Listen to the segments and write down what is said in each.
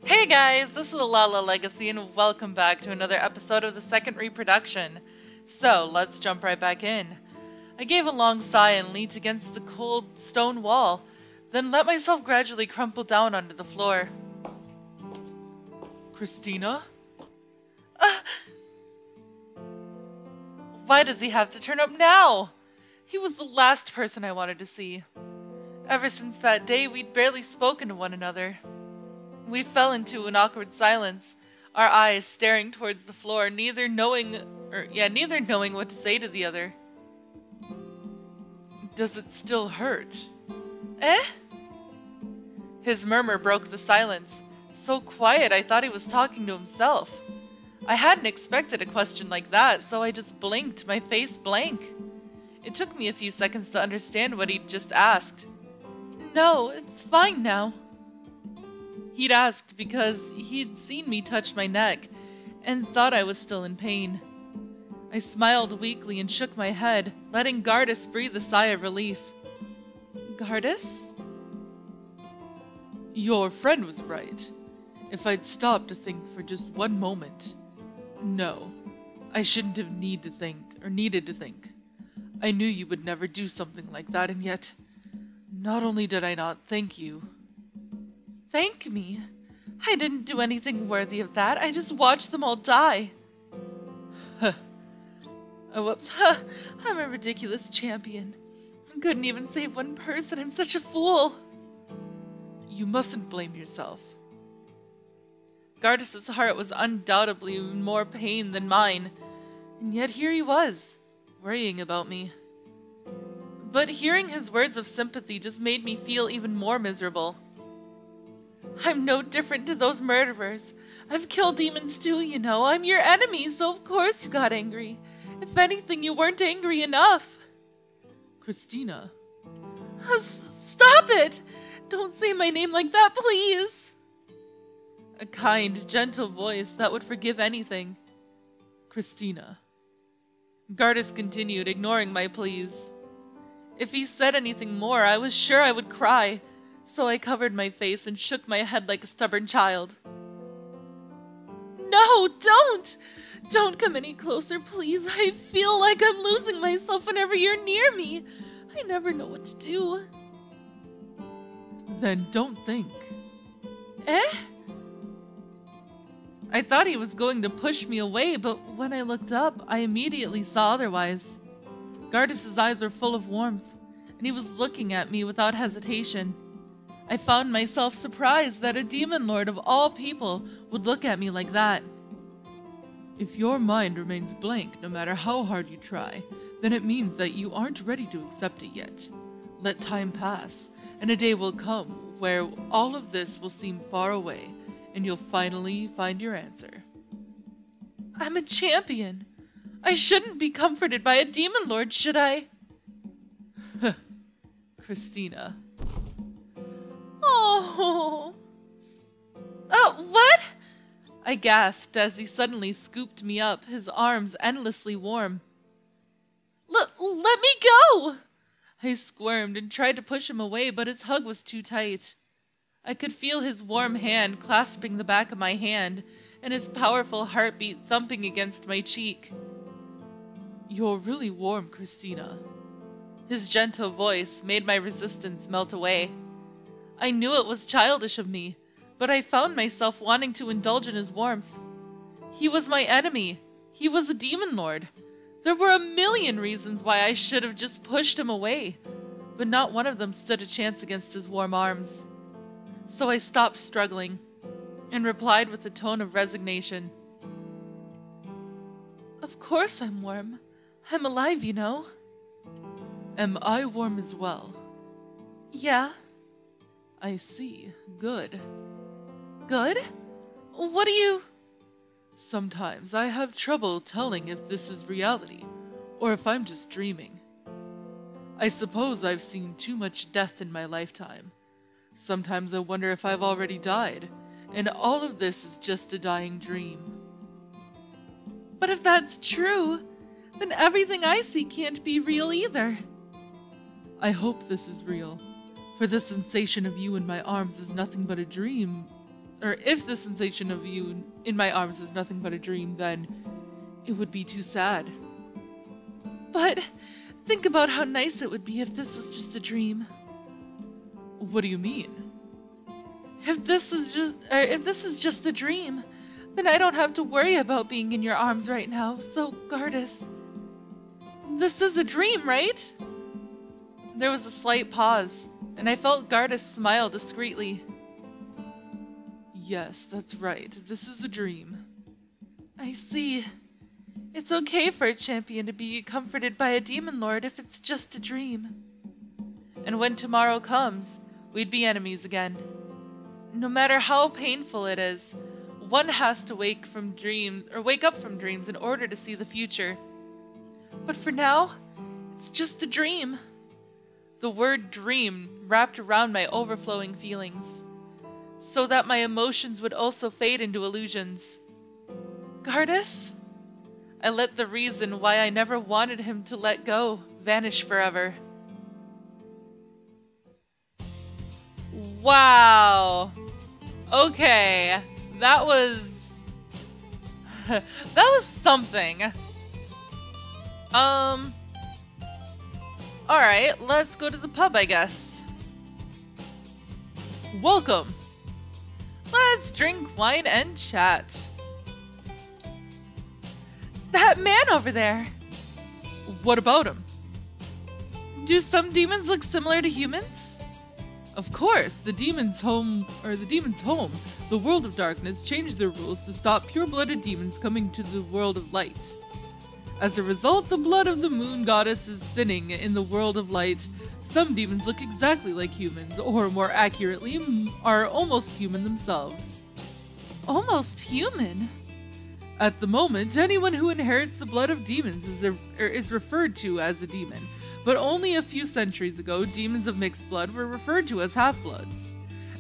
Hey guys, this is the Lala Legacy and welcome back to another episode of the second reproduction. So, let's jump right back in. I gave a long sigh and leaned against the cold stone wall, then let myself gradually crumple down onto the floor. Christina? Why does he have to turn up now? He was the last person I wanted to see. Ever since that day, we'd barely spoken to one another. We fell into an awkward silence, our eyes staring towards the floor, neither knowing what to say to the other. Does it still hurt? Eh? His murmur broke the silence, so quiet I thought he was talking to himself. I hadn't expected a question like that, so I just blinked, my face blank. It took me a few seconds to understand what he'd just asked. No, it's fine now. He'd asked because he'd seen me touch my neck and thought I was still in pain. I smiled weakly and shook my head, letting Gardis breathe a sigh of relief. Gardis? Your friend was right. If I'd stopped to think for just one moment. No, I shouldn't have needed to think. I knew you would never do something like that, and yet, not only did I not thank you. Thank me? I didn't do anything worthy of that. I just watched them all die. Oh, whoops. I'm a ridiculous champion. I couldn't even save one person. I'm such a fool. You mustn't blame yourself. Gardis' heart was undoubtedly in more pain than mine, and yet here he was, worrying about me. But hearing his words of sympathy just made me feel even more miserable. I'm no different to those murderers. I've killed demons too, you know. I'm your enemy, so of course you got angry. If anything, you weren't angry enough. Christina. Stop it! Don't say my name like that, please! A kind, gentle voice that would forgive anything. Christina. Gardis continued, ignoring my pleas. If he said anything more, I was sure I would cry. So I covered my face and shook my head like a stubborn child. No, don't! Don't come any closer, please. I feel like I'm losing myself whenever you're near me. I never know what to do. Then don't think. Eh? I thought he was going to push me away, but when I looked up, I immediately saw otherwise. Gardis' eyes were full of warmth, and he was looking at me without hesitation. I found myself surprised that a demon lord of all people would look at me like that. If your mind remains blank no matter how hard you try, then it means that you aren't ready to accept it yet. Let time pass, and a day will come where all of this will seem far away, and you'll finally find your answer. I'm a champion. I shouldn't be comforted by a demon lord, should I? Christina. Oh. What? I gasped as he suddenly scooped me up, his arms endlessly warm. Let me go! I squirmed and tried to push him away, but his hug was too tight. I could feel his warm hand clasping the back of my hand, and his powerful heartbeat thumping against my cheek. You're really warm, Christina. His gentle voice made my resistance melt away. I knew it was childish of me, but I found myself wanting to indulge in his warmth. He was my enemy. He was a demon lord. There were a million reasons why I should have just pushed him away, but not one of them stood a chance against his warm arms. So I stopped struggling and replied with a tone of resignation. Of course I'm warm. I'm alive, you know. Am I warm as well? Yeah. I see. Good. Good? What do you... Sometimes I have trouble telling if this is reality, or if I'm just dreaming. I suppose I've seen too much death in my lifetime. Sometimes I wonder if I've already died, and all of this is just a dying dream. But if that's true, then everything I see can't be real either. I hope this is real, for the sensation of you in my arms is nothing but a dream. if the sensation of you in my arms is nothing but a dream, then it would be too sad. But think about how nice it would be if this was just a dream. What do you mean? If this is just a dream, then I don't have to worry about being in your arms right now. So, Gardis, this is a dream, right? There was a slight pause, and I felt Gardis smile discreetly. Yes, that's right. This is a dream. I see. It's okay for a champion to be comforted by a demon lord if it's just a dream. And when tomorrow comes, we'd be enemies again. No matter how painful it is, one has to wake up from dreams in order to see the future. But for now, it's just a dream. The word dream wrapped around my overflowing feelings, so that my emotions would also fade into illusions. Gardis? I let the reason why I never wanted him to let go vanish forever. Wow. Okay. That was something. Alright, let's go to the pub, I guess. Welcome. Let's drink wine and chat. That man over there. What about him? Do some demons look similar to humans? Of course, the demon's home, the world of darkness, changed their rules to stop pure-blooded demons coming to the world of light. As a result, the blood of the moon goddess is thinning in the world of light. Some demons look exactly like humans, or more accurately, are almost human themselves. Almost human? At the moment, anyone who inherits the blood of demons is referred to as a demon, but only a few centuries ago, demons of mixed blood were referred to as half-bloods.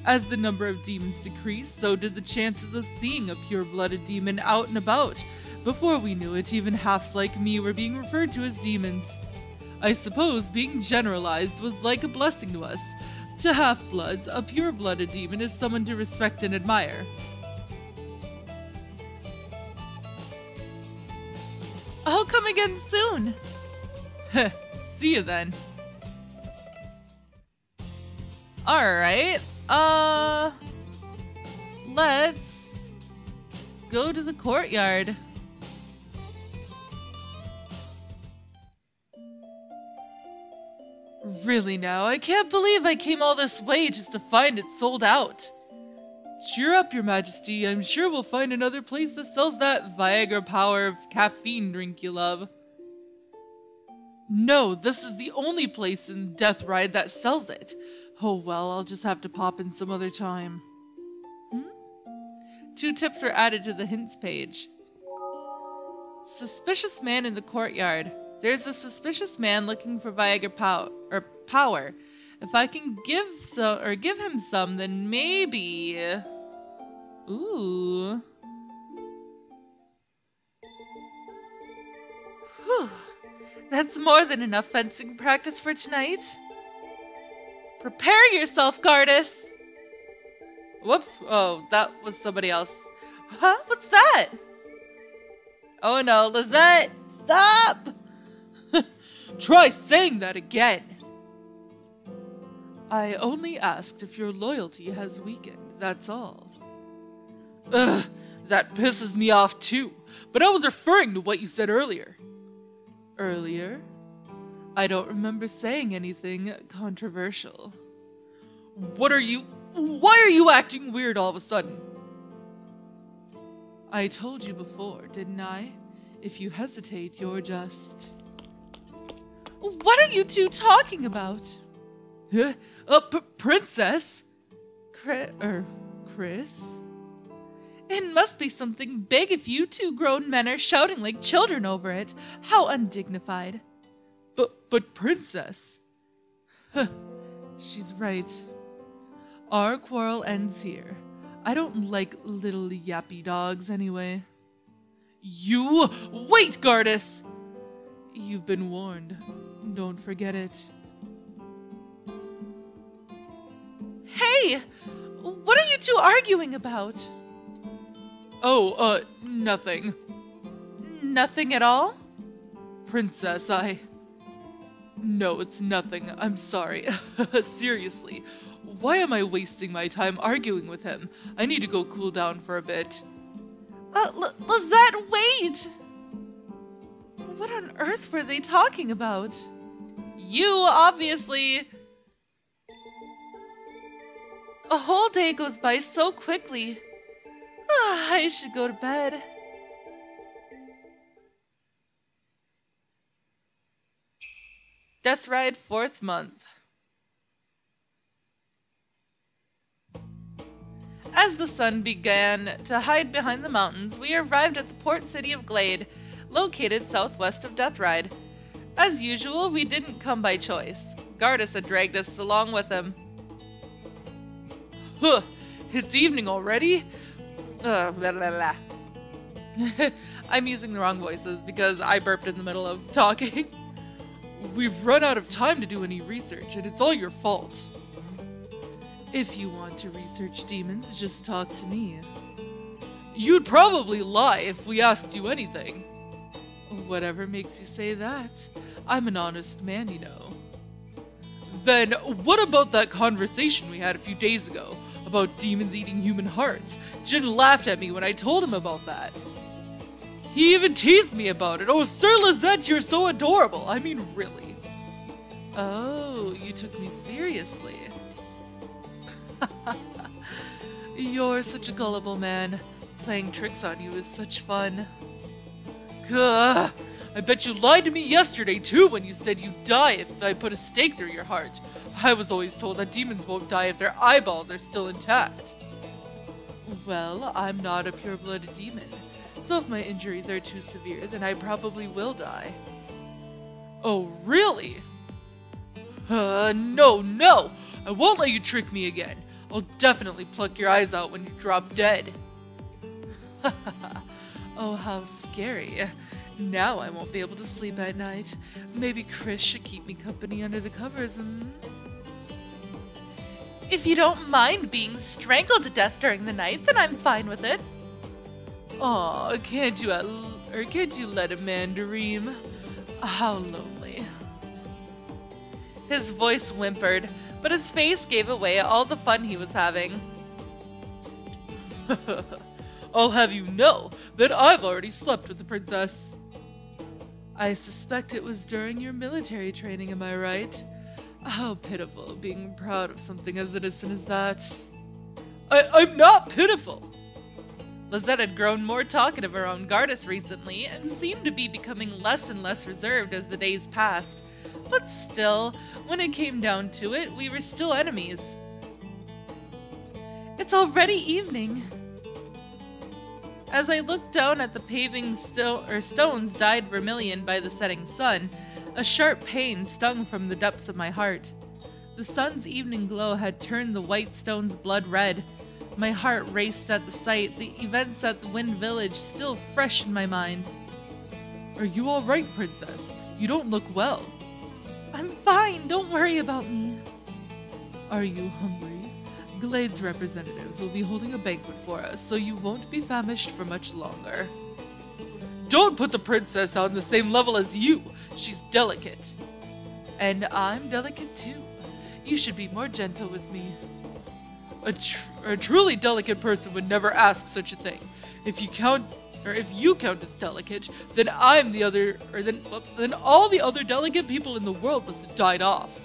As the number of demons decreased, so did the chances of seeing a pure-blooded demon out and about. Before we knew it, even halves like me were being referred to as demons. I suppose being generalized was like a blessing to us. To half-bloods, a pure-blooded demon is someone to respect and admire. I'll come again soon. See you then. Alright, let's go to the courtyard. Really now, I can't believe I came all this way just to find it sold out. Cheer up, your majesty. I'm sure we'll find another place that sells that Viagra power caffeine drink you love. No, this is the only place in Death Ride that sells it. Oh well, I'll just have to pop in some other time. 2 tips were added to the hints page. Suspicious man in the courtyard. There's a suspicious man looking for Viagra power. If I can give him some, then maybe. Ooh. Whew. That's more than enough fencing practice for tonight. Prepare yourself, Gardis. Whoops. Oh, that was somebody else. Huh? What's that? Oh no, Lizette! Stop! Try saying that again. I only asked if your loyalty has weakened, that's all. Ugh, that pisses me off too, but I was referring to what you said earlier. Earlier? I don't remember saying anything controversial. Why are you acting weird all of a sudden? I told you before, didn't I? If you hesitate, you're just... What are you two talking about? Princess? Chris? It must be something big if you 2 grown men are shouting like children over it. How undignified. But Princess... She's right. Our quarrel ends here. I don't like little yappy dogs anyway. You... Wait, Gardis! You've been warned. Don't forget it. Hey! What are you two arguing about? Oh, nothing. Nothing at all? Princess, No, it's nothing. I'm sorry. Seriously, why am I wasting my time arguing with him? I need to go cool down for a bit. Lizette, wait! What on earth were they talking about? You, obviously. A whole day goes by so quickly. I should go to bed. Death Ride 4th month. As the sun began to hide behind the mountains, we arrived at the port city of Glade, located southwest of Death Ride. As usual, we didn't come by choice. Gardis had dragged us along with him. Huh, it's evening already? Blah, blah, blah. I'm using the wrong voices because I burped in the middle of talking. We've run out of time to do any research, and it's all your fault. If you want to research demons, just talk to me. You'd probably lie if we asked you anything. Whatever makes you say that. I'm an honest man, you know. Then what about that conversation we had a few days ago about demons eating human hearts? Jin laughed at me when I told him about that. He even teased me about it. Oh, Sir Lizette, you're so adorable. I mean, really. Oh, you took me seriously. You're such a gullible man. Playing tricks on you is such fun. Gah! I bet you lied to me yesterday, too, when you said you'd die if I put a stake through your heart. I was always told that demons won't die if their eyeballs are still intact. Well, I'm not a pure-blooded demon, so if my injuries are too severe, then I probably will die. Oh, really? No! I won't let you trick me again. I'll definitely pluck your eyes out when you drop dead. Oh, how scary. Now I won't be able to sleep at night. Maybe Chris should keep me company under the covers, If you don't mind being strangled to death during the night, then I'm fine with it. Aw, can't you let a man dream? How lonely. His voice whimpered, but his face gave away all the fun he was having. I'll have you know that I've already slept with the princess. I suspect it was during your military training, am I right? How pitiful, being proud of something as innocent as that. I'm not pitiful. Lizette had grown more talkative around Gardis recently and seemed to be becoming less and less reserved as the days passed. But still, when it came down to it, we were still enemies. It's already evening. As I looked down at the paving stones dyed vermilion by the setting sun, a sharp pain stung from the depths of my heart. The sun's evening glow had turned the white stones blood red. My heart raced at the sight, the events at the Wind Village still fresh in my mind. Are you all right, Princess? You don't look well. I'm fine, don't worry about me. Are you hungry? Glade's representatives will be holding a banquet for us, so you won't be famished for much longer. Don't put the princess on the same level as you. She's delicate. And I'm delicate too. You should be more gentle with me. A truly delicate person would never ask such a thing. If you count as delicate, then then all the other delicate people in the world must have died off.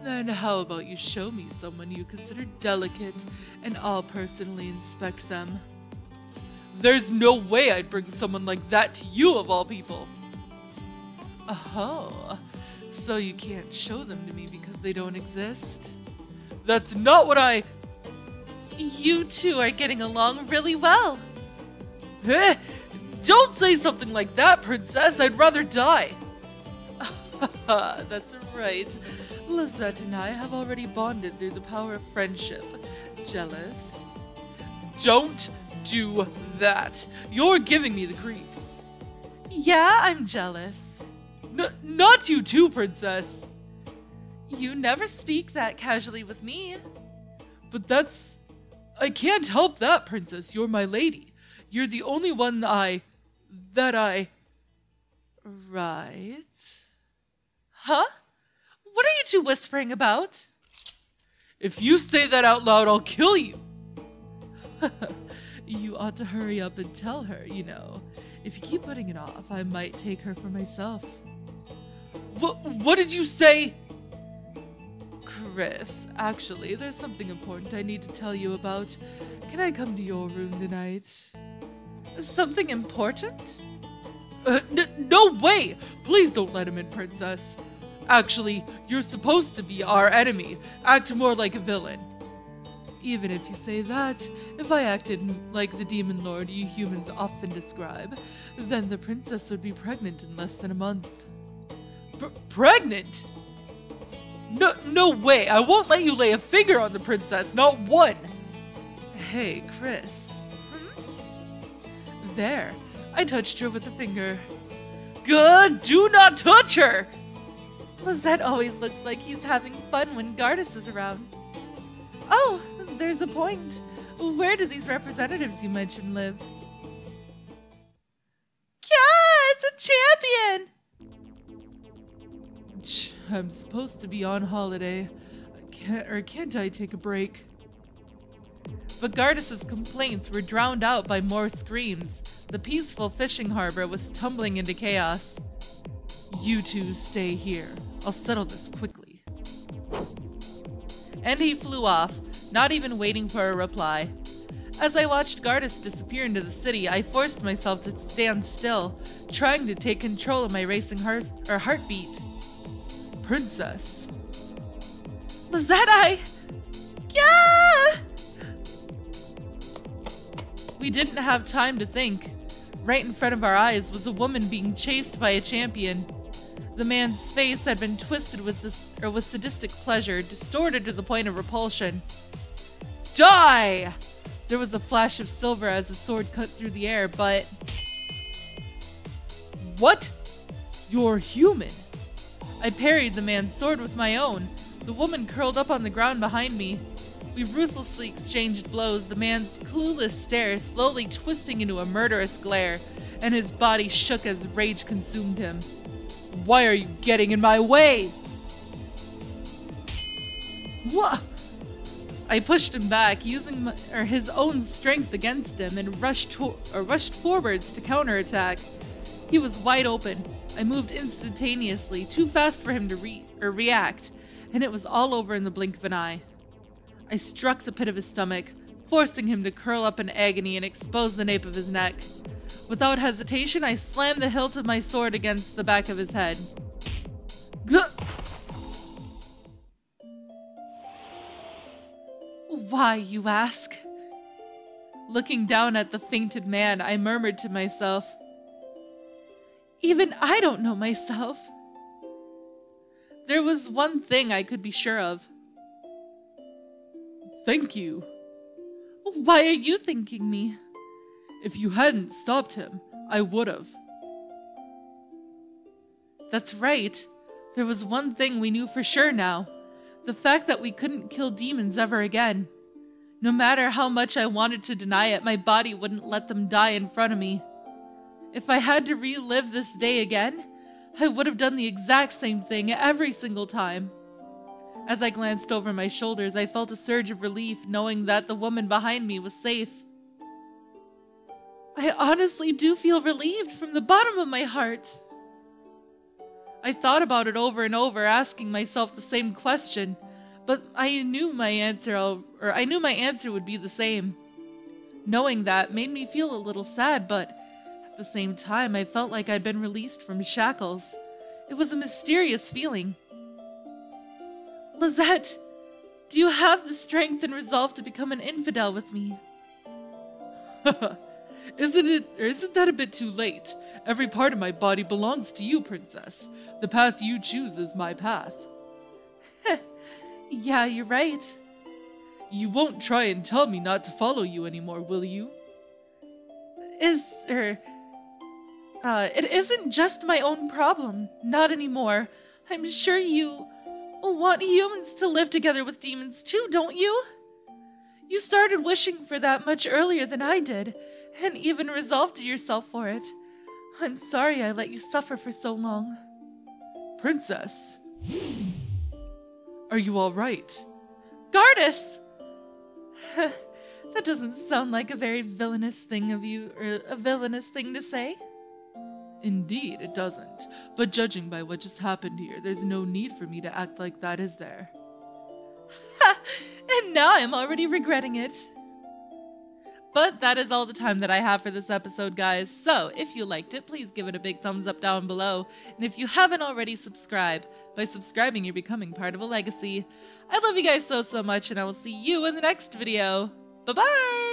Then how about you show me someone you consider delicate, and I'll personally inspect them. There's no way I'd bring someone like that to you, of all people. Oh, so you can't show them to me because they don't exist? That's not what I... You two are getting along really well. Don't say something like that, Princess. I'd rather die. That's right. Lizette and I have already bonded through the power of friendship. Jealous? Don't do that. You're giving me the creeps. Yeah, I'm jealous. Not you too, Princess. You never speak that casually with me. But I can't help that, Princess. You're my lady. You're the only one that I... Right. Huh? What are you two whispering about? If you say that out loud, I'll kill you. You ought to hurry up and tell her, you know. If you keep putting it off, I might take her for myself. What did you say? Chris, actually, there's something important I need to tell you about. Can I come to your room tonight? Something important? No way! Please don't let him in, Princess. Actually, you're supposed to be our enemy. Act more like a villain. Even if you say that, if I acted like the demon lord you humans often describe, then the princess would be pregnant in less than a month. Pregnant? No way! I won't let you lay a finger on the princess, not one! Hey, Chris. There, I touched her with a finger. Good! Do not touch her! Lizette always looks like he's having fun when Gardis is around. Oh, there's a point. Where do these representatives you mentioned live? Yeah, it's a champion! I'm supposed to be on holiday. Can't I take a break? But Gardis' complaints were drowned out by more screams. The peaceful fishing harbor was tumbling into chaos. You two stay here. I'll settle this quickly. And he flew off, not even waiting for a reply. As I watched Gardis disappear into the city, I forced myself to stand still, trying to take control of my racing heartbeat. Princess. Lizette, Yeah! We didn't have time to think. Right in front of our eyes was a woman being chased by a champion. The man's face had been twisted with sadistic pleasure, distorted to the point of repulsion. Die! There was a flash of silver as the sword cut through the air, but... What? You're human. I parried the man's sword with my own. The woman curled up on the ground behind me. We ruthlessly exchanged blows, the man's clueless stare slowly twisting into a murderous glare, and his body shook as rage consumed him. Why are you getting in my way? What? I pushed him back, using his own strength against him, and rushed forwards to counterattack. He was wide open. I moved instantaneously, too fast for him to react, and it was all over in the blink of an eye. I struck the pit of his stomach, forcing him to curl up in agony and expose the nape of his neck. Without hesitation, I slammed the hilt of my sword against the back of his head. Why, you ask? Looking down at the fainted man, I murmured to myself, even I don't know myself. There was one thing I could be sure of. Thank you. Why are you thanking me? If you hadn't stopped him, I would have. That's right. There was one thing we knew for sure now. The fact that we couldn't kill demons ever again. No matter how much I wanted to deny it, my body wouldn't let them die in front of me. If I had to relive this day again, I would have done the exact same thing every single time. As I glanced over my shoulders, I felt a surge of relief knowing that the woman behind me was safe. I honestly do feel relieved from the bottom of my heart. I thought about it over and over, asking myself the same question, but I knew my answer would be the same. Knowing that made me feel a little sad, but at the same time, I felt like I'd been released from shackles. It was a mysterious feeling. Lizette, do you have the strength and resolve to become an infidel with me? Isn't that a bit too late? Every part of my body belongs to you, Princess. The path you choose is my path. Yeah, you're right. You won't try and tell me not to follow you anymore, will you? It isn't just my own problem. Not anymore. I'm sure you want humans to live together with demons too, don't you? You started wishing for that much earlier than I did, and even resolved yourself for it. I'm sorry I let you suffer for so long. Princess, are you all right? Gardis! That doesn't sound like a very villainous thing of you, or a villainous thing to say. Indeed, it doesn't. But judging by what just happened here, there's no need for me to act like that, is there? Ha! And now I'm already regretting it. But that is all the time that I have for this episode, guys. So, if you liked it, please give it a big thumbs up down below. And if you haven't already subscribed, by subscribing, you're becoming part of a legacy. I love you guys so much, and I will see you in the next video. Bye-bye!